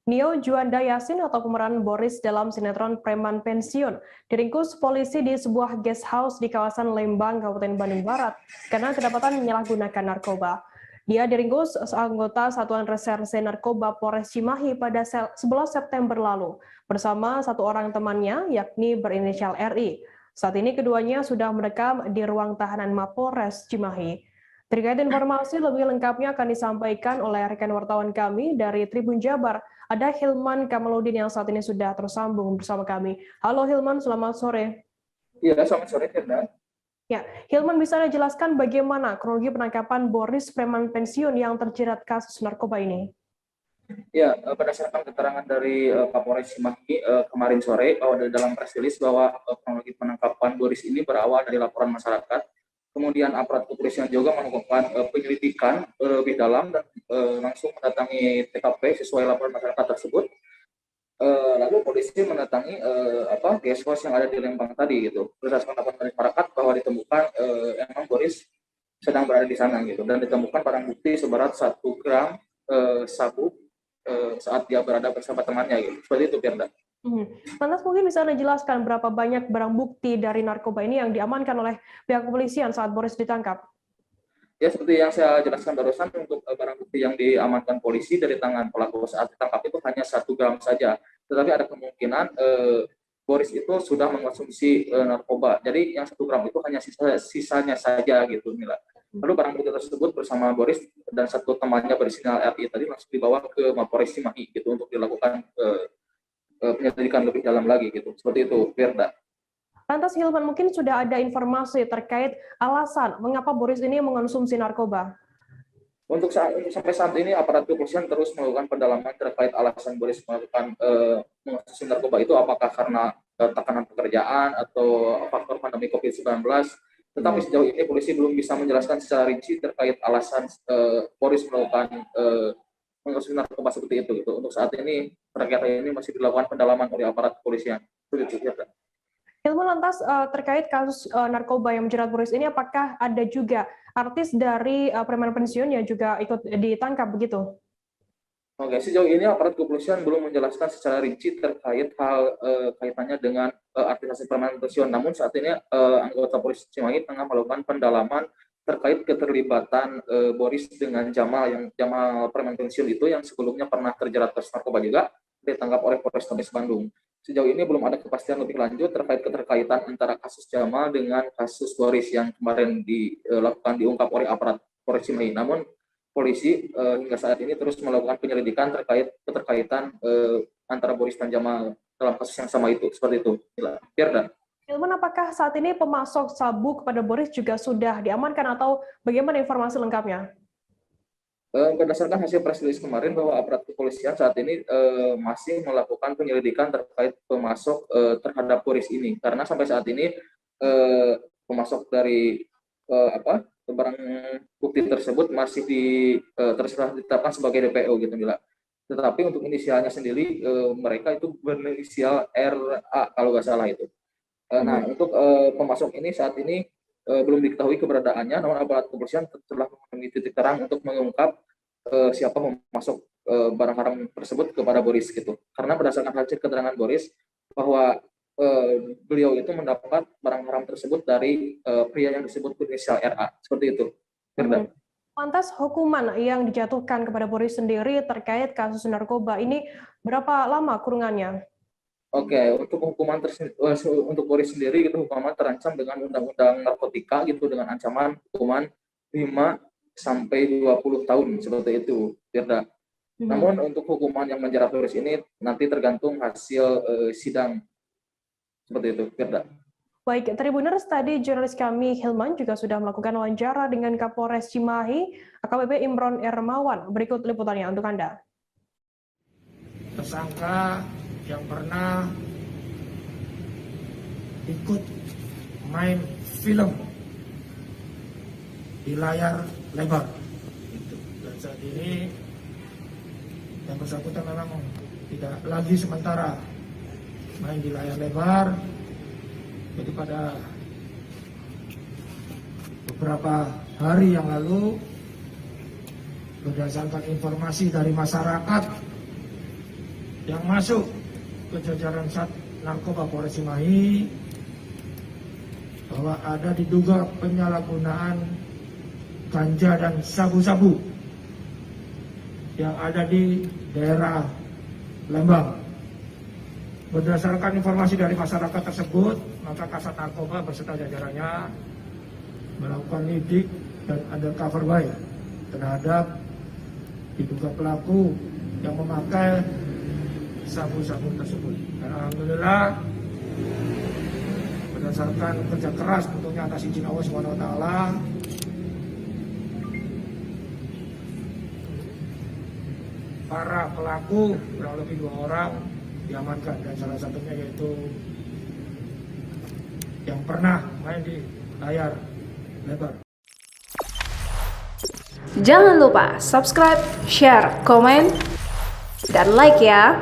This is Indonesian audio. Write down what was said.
Nio Juanda Yasin atau pemeran Boris dalam sinetron Preman Pensiun diringkus polisi di sebuah guest house di kawasan Lembang, Kabupaten Bandung Barat karena kedapatan menyalahgunakan narkoba. Dia diringkus anggota Satuan Reserse Narkoba Polres Cimahi pada 11 September lalu bersama satu orang temannya yakni berinisial RI. Saat ini keduanya sudah mendekam di ruang tahanan Mapolres Cimahi. Terkait informasi lebih lengkapnya akan disampaikan oleh rekan wartawan kami dari Tribun Jabar. Ada Hilman Kamaludin yang saat ini sudah tersambung bersama kami. Halo Hilman, selamat sore. Iya, selamat sore, Firda. Ya, Hilman bisa dijelaskan bagaimana kronologi penangkapan Boris Preman Pensiun yang terjerat kasus narkoba ini? Ya, berdasarkan keterangan dari Kapolres Cimahi kemarin sore, bahwa dalam press release bahwa kronologi penangkapan Boris ini berawal dari laporan masyarakat. Kemudian aparat kepolisian juga melakukan penyelidikan lebih dalam dan langsung mendatangi TKP sesuai laporan masyarakat tersebut. Lalu polisi mendatangi guest house yang ada di Lembang tadi gitu. Berdasarkan laporan masyarakat bahwa ditemukan emang Boris sedang berada di sana gitu, dan ditemukan barang bukti seberat 1 gram sabu saat dia berada bersama temannya gitu. Seperti itu, Firda. Lantas mungkin bisa Anda jelaskan berapa banyak barang bukti dari narkoba ini yang diamankan oleh pihak kepolisian saat Boris ditangkap? Ya, seperti yang saya jelaskan barusan, untuk barang bukti yang diamankan polisi dari tangan pelaku saat ditangkap itu hanya 1 gram saja. Tetapi ada kemungkinan Boris itu sudah mengkonsumsi narkoba. Jadi yang 1 gram itu hanya sisanya saja gitu, Mila. Lalu barang bukti tersebut bersama Boris dan satu temannya berinisial RI tadi langsung dibawa ke Mapolres Cimahi gitu untuk dilakukan penyelidikan lebih dalam lagi gitu. Seperti itu, Firda. Lantas Hilman, mungkin sudah ada informasi terkait alasan mengapa Boris ini mengonsumsi narkoba? Untuk sampai saat ini aparat kepolisian terus melakukan pendalaman terkait alasan Boris melakukan mengonsumsi narkoba itu, apakah karena tekanan pekerjaan atau faktor pandemi COVID-19. Tetapi sejauh ini polisi belum bisa menjelaskan secara rinci terkait alasan Boris melakukan mengonsumsi narkoba seperti itu. Gitu. Untuk saat ini terkait ini masih dilakukan pendalaman oleh aparat kepolisian. Ilmu lantas terkait kasus narkoba yang menjerat Boris ini, apakah ada juga artis dari Preman Pensiun yang juga ikut ditangkap begitu? Oke, sejauh ini aparat kepolisian belum menjelaskan secara rinci terkait hal kaitannya dengan artis Preman Pensiun. Namun saat ini anggota polisi Cimahi tengah melakukan pendalaman terkait keterlibatan Boris dengan Jamal Preman Pensiun itu yang sebelumnya pernah terjerat kasus narkoba juga ditangkap oleh Polrestabes Bandung. Sejauh ini belum ada kepastian lebih lanjut terkait keterkaitan antara kasus Jamal dengan kasus Boris yang kemarin diungkap oleh aparat Polres Cimahi. Namun polisi hingga saat ini terus melakukan penyelidikan terkait keterkaitan antara Boris dan Jamal dalam kasus yang sama itu. Seperti itu. Firda. Ilman, apakah saat ini pemasok sabu kepada Boris juga sudah diamankan atau bagaimana informasi lengkapnya? Berdasarkan hasil press release kemarin bahwa aparat kepolisian saat ini masih melakukan penyelidikan terkait pemasok terhadap Boris ini, karena sampai saat ini pemasok dari barang bukti tersebut masih ditetapkan sebagai DPO gitu, Mila. Tetapi untuk inisialnya sendiri mereka itu berinisial RA kalau nggak salah itu. Nah, untuk pemasok ini saat ini belum diketahui keberadaannya, namun aparat kepolisian telah memenuhi titik terang untuk mengungkap siapa memasok barang haram tersebut kepada Boris gitu. Karena berdasarkan hasil keterangan Boris bahwa beliau itu mendapat barang haram tersebut dari pria yang disebut inisial RA. Seperti itu. Lantas hukuman yang dijatuhkan kepada Boris sendiri terkait kasus narkoba ini berapa lama kurungannya? Oke, untuk hukuman untuk Boris sendiri itu hukuman terancam dengan undang-undang narkotika gitu dengan ancaman hukuman 5 sampai 20 tahun seperti itu, Firda. Namun untuk hukuman yang menjerat Boris ini nanti tergantung hasil sidang. Seperti itu, Firda. Baik, Tribuners, tadi jurnalis kami Hilman juga sudah melakukan wawancara dengan Kapolres Cimahi, AKBP Imron Ermawan. Berikut liputannya untuk Anda. Tersangka yang pernah ikut main film di layar lebar. Dan saat ini yang bersangkutan memang tidak lagi sementara main di layar lebar. Jadi pada beberapa hari yang lalu, berdasarkan informasi dari masyarakat yang masuk ke jajaran Sat Narkoba Polres Cimahi bahwa ada diduga penyalahgunaan ganja dan sabu-sabu yang ada di daerah Lembang. Berdasarkan informasi dari masyarakat tersebut, maka Kasat Narkoba beserta jajarannya melakukan lidik dan undercover buy terhadap diduga pelaku yang memakai sabu-sabu tersebut. Dan alhamdulillah berdasarkan kerja keras tentunya atas izin Allah Subhanahu wa taala, para pelaku kurang lebih 2 orang diamankan, dan salah satunya yaitu yang pernah main di layar lebar. Jangan lupa subscribe, share, komen, dan like ya.